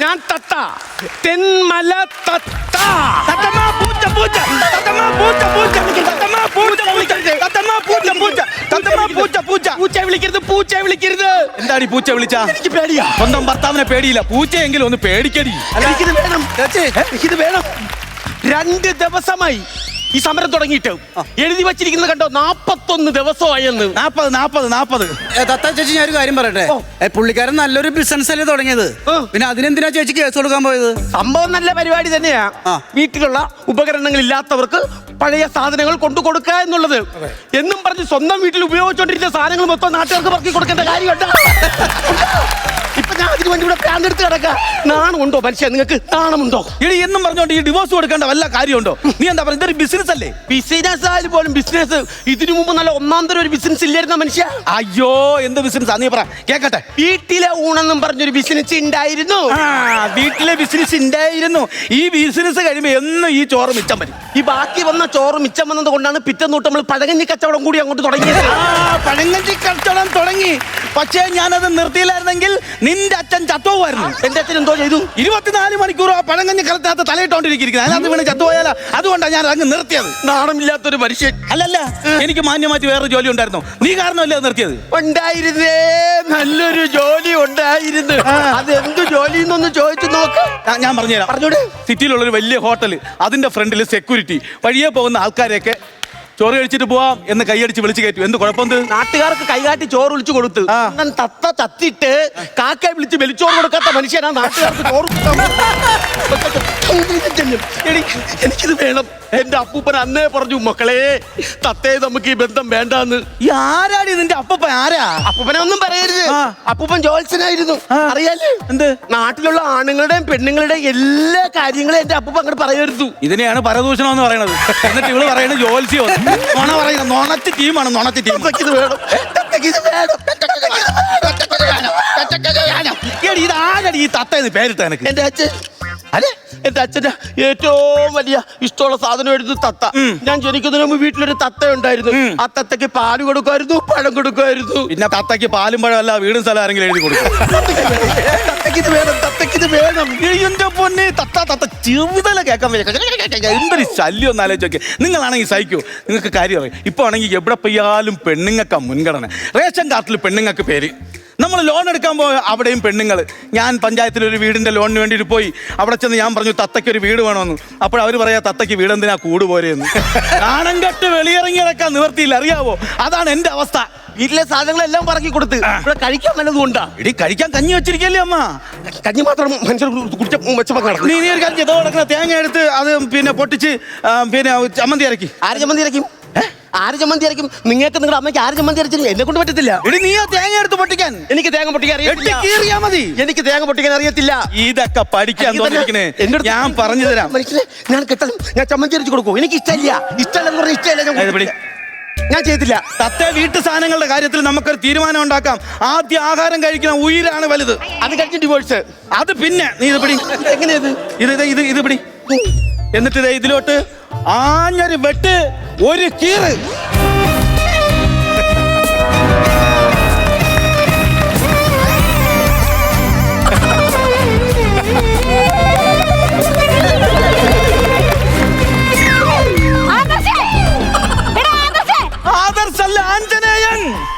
ഞാൻ തത്ത തെന്മല തത്ത. തത്തമ്മ പൂച്ച പൂച്ച തത്തമ്മ പൂച്ച പൂച്ച തത്തമ്മ പൂച്ച വിളിക്കരുത് തത്തമ്മ പൂച്ച പൂച്ച തത്തമ്മ പൂച്ച പൂച്ച പൂച്ചയെ വിളിക്കരുത്, പൂച്ചയെ വിളിക്കരുത്. എന്താണ് ഈ പൂച്ച വിളിച്ച? എനിക്ക് പേടിയാ. സ്വന്തം ഭർത്താവിനെ പേടിയില്ല, പൂച്ചയെങ്കിലും ഒന്ന് പേടിക്കടി. എനിക്കിത് വേണം, എനിക്കിത് വേണം. 2 ദിവസമായി ഈ സമരം തുടങ്ങിയിട്ട്. എഴുതി വച്ചിരിക്കുന്നത് കണ്ടോ, 41 ദിവസമായെന്ന്. 40. തത്ത ചേച്ചി, ഞാൻ ഒരു കാര്യം പറയട്ടെ. പുള്ളിക്കാരൻ നല്ലൊരു ബിസിനസ് അല്ലേ തുടങ്ങിയത്, പിന്നെ അതിനെന്തിനാ ചേച്ചി കേസ് കൊടുക്കാൻ പോയത്? സംഭവം നല്ല പരിപാടി തന്നെയാ. വീട്ടിലുള്ള ഉപകരണങ്ങൾ ഇല്ലാത്തവർക്ക് പഴയ സാധനങ്ങൾ കൊണ്ടു കൊടുക്കുക എന്നുള്ളത്. എന്നും പറഞ്ഞ് സ്വന്തം വീട്ടിൽ ഉപയോഗിച്ചുകൊണ്ടിരുന്ന സാധനങ്ങൾ മൊത്തം നാട്ടുകാർക്ക് പറക്കി കൊടുക്കേണ്ട കാര്യമുണ്ട്. ഇപ്പൊ ഞാൻ അതിന് വേണ്ടി ഇവിടെ പ്രാന്തെടുത്ത് കിടക്ക. നാണമുണ്ടോ മനുഷ്യ? നിങ്ങൾക്ക് നാണമുണ്ടോ? ഇനി എന്നും പറഞ്ഞോണ്ട് ഈ ഡിവോഴ്സ് കൊടുക്കേണ്ട വല്ല കാര്യമുണ്ടോ? നീ എന്താ പറയുക, ഇതൊരു ബിസിനസ് അല്ലേ? ബിസിനസ് ആയാലും പോലും ബിസിനസ്. ഇതിനു മുമ്പ് നല്ല ഒന്നാം തരം ഒരു ബിസിനസ് ഇല്ലായിരുന്ന മനുഷ്യ. അയ്യോ, എന്ത് ബിസിനസ്? നീ പറ കേക്കട്ടെ. വീട്ടിലെ ഊണെന്നും പറഞ്ഞൊരു ബിസിനസ് ഉണ്ടായിരുന്നു. വീട്ടിലെ ബിസിനസ് ഉണ്ടായിരുന്നു. ഈ ബിസിനസ് കഴിയുമ്പോ എന്നും ഈ ചോറ് മിച്ചം വരും. ഈ ബാക്കി വന്ന ചോറ് മിച്ചം വന്നത് കൊണ്ടാണ് പിറ്റന്നൂട്ട് നമ്മൾ പഴകഞ്ഞി കച്ചവടം കൂടി അങ്ങോട്ട് തുടങ്ങിയത്. പഴങ്കഞ്ഞി കച്ചവടം തുടങ്ങി. പക്ഷേ ഞാനത് നിർത്തിയില്ലായിരുന്നെങ്കിൽ നിന്റെ അച്ഛൻ ചത്തുപോവായിരുന്നു. എന്റെ അച്ഛൻ എന്തോ ചെയ്തു? 24 മണിക്കൂർ ആ പഴങ്കഞ്ഞി കലത്തിനകത്ത് തലയിട്ടോണ്ടിരിക്കുന്നത്. അതിനകത്ത് വീണ് ചത്തുപോയാലോ, അതുകൊണ്ടാണ് ഞാൻ അങ്ങ് നിർത്തിയത്. നാണമില്ലാത്തൊരു മനുഷ്യൻ. അല്ലല്ല, എനിക്ക് മാന്യമായിട്ട് വേറെ ജോലി ഉണ്ടായിരുന്നു. നീ കാരണമല്ലേ നിർത്തിയത്? ഉണ്ടായിരുന്നേ, നല്ലൊരു ജോലി ഉണ്ടായിരുന്നു. അതെന്ത് ജോലി എന്നൊന്ന് ചോദിച്ചു നോക്ക്. ഞാൻ പറഞ്ഞുതരാം. പറഞ്ഞോട്. സിറ്റിയിലുള്ളൊരു വലിയ ഹോട്ടൽ, അതിന്റെ ഫ്രണ്ടിൽ സെക്യൂരിറ്റി. വഴിയെ പോകുന്ന ആൾക്കാരെയൊക്കെ ചോറ് കഴിച്ചിട്ട് പോവാം എന്ന് കൈയടിച്ച് വിളിച്ചു കയറ്റും. എന്ത് കുഴപ്പം? നാട്ടുകാർക്ക് കൈകാട്ടി ചോറ് വിളിച്ചു കൊടുത്ത് തത്ത ചത്തിട്ട് കാക്കയെ വിളിച്ച് വെളിച്ചോറ് കൊടുക്കാത്ത മനുഷ്യനാ നാട്ടുകാർക്ക് ചോറ്. എനിക്കിത് വേണം. എന്റെ അപ്പൂപ്പൻ അന്നേ പറഞ്ഞു, മക്കളെ തത്തയെ നമുക്ക് ഈ ബന്ധം വേണ്ടാന്ന്. ഈ ആരാടി നിന്റെ അപ്പൂപ്പൻ? ആരാ അപ്പൂപ്പനെ ഒന്നും പറയരുത്. അപ്പൂപ്പൻ ജോത്സനായിരുന്നു. അറിയാലേ? എന്ത്? നാട്ടിലുള്ള ആണുങ്ങളുടെയും പെണ്ണുങ്ങളുടെയും എല്ലാ കാര്യങ്ങളും എന്റെ അപ്പൂപ്പൻ അങ്ങോട്ട് പറയരുത്. ഇതിനെയാണ് പരദൂഷണം എന്ന് പറയുന്നത്. എന്നിട്ട് ഇവള് പറയുന്നത് ജോത്സ്യം. നോണ പറയുന്നത്. നോണത്തി ടീമാണ്, നോണത്തി ടീം. ഇത് വേണം, ഇത് വേണം. ഇത് ആരടി ഈ തത്ത എന്ന് പേരിട്ട? എനിക്ക് എന്റെ അച്ഛൻ. അതെ, എന്റെ അച്ഛന്റെ ഏറ്റവും വലിയ ഇഷ്ടമുള്ള സാധനം എടുത്ത് തത്ത. ഞാൻ ജനിക്കുന്നതിന് മുമ്പ് വീട്ടിലൊരു തത്ത ഉണ്ടായിരുന്നു. ആ തത്തക്ക് പാല് കൊടുക്കുമായിരുന്നു, പഴം കൊടുക്കുമായിരുന്നു. പിന്നെ തത്തക്ക് പാലും പഴമല്ല, വീടും സ്ഥലം ആരെങ്കിലും എഴുതി കൊടുക്കും. തത്തക്കിത് വേണം, തത്തക്കിത് വേണം. എന്റെ പൊന്നെ, തത്ത തത്ത ചെറുതല കേൾക്കാൻ എന്തൊരു ശല്യം ഒന്ന് ആലോചിച്ച് നോക്കി. നിങ്ങളാണെങ്കിൽ സഹിക്കൂ. നിങ്ങൾക്ക് കാര്യം അറിയാം. ഇപ്പൊ ആണെങ്കിൽ എവിടെ പെയ്യാലും പെണ്ണുങ്ങൾക്കാ മുൻഗണന. റേഷൻ കാർഡിൽ പെണ്ണുങ്ങൾക്ക് പേര്. നമ്മൾ ലോൺ എടുക്കാൻ പോയ അവിടെയും പെണ്ണുങ്ങൾ. ഞാൻ പഞ്ചായത്തിലൊരു വീടിന്റെ ലോണിന് വേണ്ടിയിട്ട് പോയി. അവിടെ ചെന്ന് ഞാൻ പറഞ്ഞു തത്തയ്ക്ക് ഒരു വീട് വേണമെന്ന്. അപ്പോൾ അവർ പറയാ തത്തയ്ക്ക് വീടെന്തിനാ കൂട് പോരെയെന്ന്. നാണം കെട്ട് വെളിയിറങ്ങി നടക്കാൻ നിവർത്തിയില്ല, അറിയാവോ? അതാണ് എന്റെ അവസ്ഥ. വീട്ടിലെ സാധനങ്ങളെല്ലാം പറക്കി കൊടുത്ത് ഇവിടെ കഴിക്കാൻ വല്ലതും ഉണ്ടാ? ഇടി കഴിക്കാൻ കഞ്ഞി വെച്ചിരിക്കല്ലേ അമ്മ? കഞ്ഞി മാത്രം മനുഷ്യർ കുടിച്ച വെച്ചപ്പോൾ നടക്കും. നീ ഒരു കാര്യം ചെയ്തോ, കിടക്കുന്ന തേങ്ങ എടുത്ത് അത് പിന്നെ പൊട്ടിച്ച് പിന്നെ ചമ്മന്തി ഇറക്കി. ആര് ചമ്മന്തി ഇറക്കും? ആര് ചമ്മന്തി അരക്കും? നിങ്ങൾക്ക് നിങ്ങളുടെ അമ്മയ്ക്ക് ആര് ചമ്മന്തി അരച്ചു? എന്നെ കൊണ്ട് പറ്റത്തില്ല. നീ തേങ്ങ എടുത്ത് പൊട്ടിക്കാൻ? എനിക്ക് തേങ്ങ പൊട്ടിക്കാൻ അറിയാം. മതി. എനിക്ക് തേങ്ങ പൊട്ടിക്കാൻ അറിയത്തില്ല. ഇതൊക്കെ പഠിക്കാൻ ഞാൻ പറഞ്ഞു തരാം. മനുഷ്യനെ ഞാൻ കിട്ടണം. ഞാൻ ചമ്മന്തി അരച്ചു കൊടുക്കും. എനിക്ക് ഇഷ്ടമില്ല. ഇഷ്ടമല്ലെന്ന് പറഞ്ഞാൽ ഇഷ്ടമല്ല. ഞാൻ ചെയ്തില്ല. തത്ത വീട്ടു സാധനങ്ങളുടെ കാര്യത്തിൽ നമുക്കൊരു തീരുമാനം ഉണ്ടാക്കാം. ആദ്യം ആഹാരം കഴിക്കുന്ന ഉയിരാണ് വലുത്. അത് കഴിഞ്ഞ് ഡിവോഴ്സ്. അത് പിന്നെ നീ ഇത് പിടി. എങ്ങനെയത്? ഇത് പിടി. എന്നിട്ട് ഇതിലോട്ട് ആഞ്ഞൊരു വെട്ട്, ഒരു കീറ്.